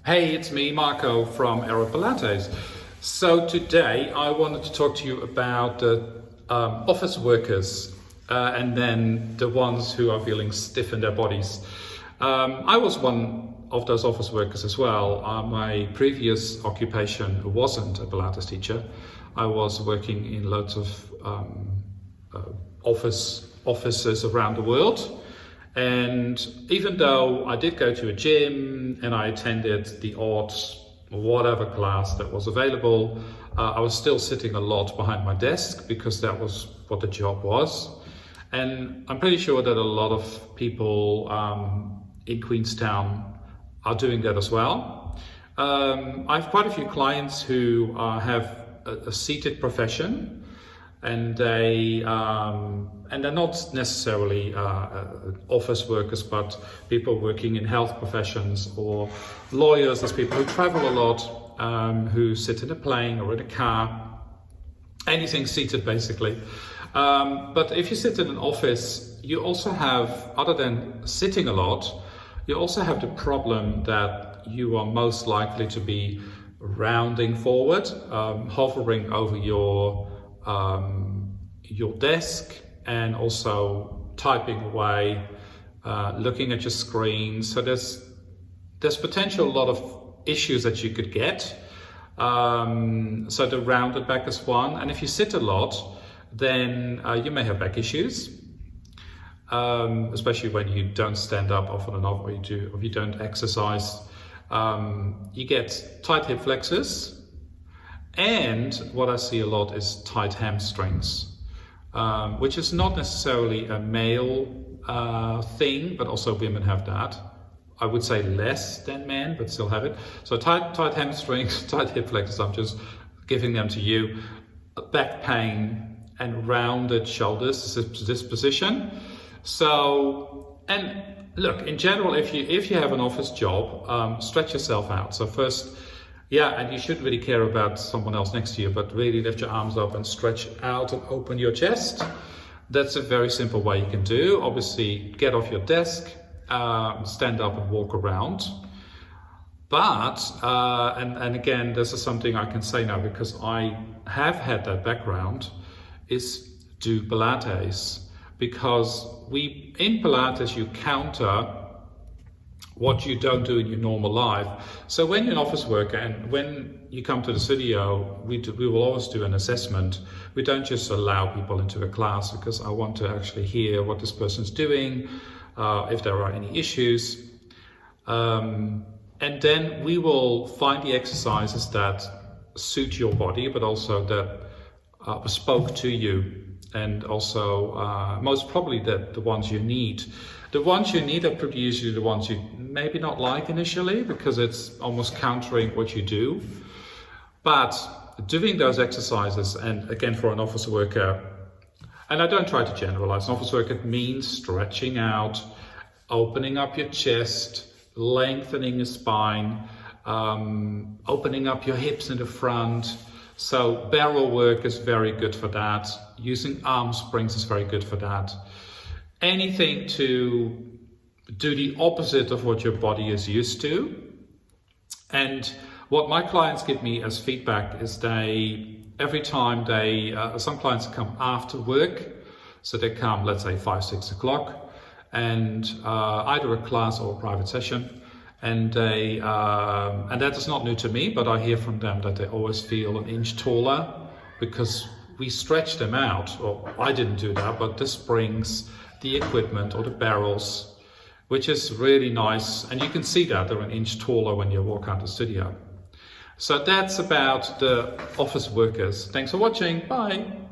Hey, it's me, Marco from Pilates. So today I wanted to talk to you about the office workers and then the ones who are feeling stiff in their bodies. I was one of those office workers as well. My previous occupation wasn't a Pilates teacher. I was working in loads of offices around the world. And even though I did go to a gym and I attended the odd whatever class that was available, I was still sitting a lot behind my desk because that was what the job was. And I'm pretty sure that a lot of people in Queenstown are doing that as well. I have quite a few clients who have a seated profession, and they're not necessarily office workers, but people working in health professions, or lawyers. There's people who travel a lot, who sit in a plane or in a car, anything seated basically. But if you sit in an office, you also have, other than sitting a lot, you also have the problem that you are most likely to be rounding forward, hovering over your desk, and also typing away, looking at your screen. So there's potential a lot of issues that you could get. So the rounded back is one, and if you sit a lot, then you may have back issues, especially when you don't stand up often enough, or you don't exercise. You get tight hip flexors. And what I see a lot is tight hamstrings, which is not necessarily a male thing, but also women have that. I would say less than men, but still have it. So tight hamstrings, tight hip flexors, I'm just giving them to you. Back pain and rounded shoulders, this position. So, and look, in general, if you have an office job, stretch yourself out. So first, yeah, and you shouldn't really care about someone else next to you, but really lift your arms up and stretch out and open your chest. That's a very simple way you can do. Obviously, get off your desk, stand up and walk around. But, and again, this is something I can say now because I have had that background, is do Pilates. Because in Pilates, you counter what you don't do in your normal life. So when you're an office worker and when you come to the studio, we will always do an assessment. We don't just allow people into a class because I want to actually hear what this person's doing, if there are any issues. And then we will find the exercises that suit your body, but also that are bespoke to you. And also most probably the ones you need. The ones you need are pretty usually the ones you maybe not like initially because it's almost countering what you do. But doing those exercises, and again for an office worker, and I don't try to generalize, an office worker means stretching out, opening up your chest, lengthening your spine, opening up your hips in the front. So barrel work is very good for that. Using arm springs is very good for that. Anything to do the opposite of what your body is used to. And what my clients give me as feedback is every time some clients come after work, so they come, let's say 5-6 o'clock, and either a class or a private session. And that is not new to me, but I hear from them that they always feel an inch taller because we stretch them out. Or I didn't do that, but the springs, the equipment or the barrels, which is really nice. And you can see that they're an inch taller when you walk out the studio. So that's about the office workers. Thanks for watching. Bye.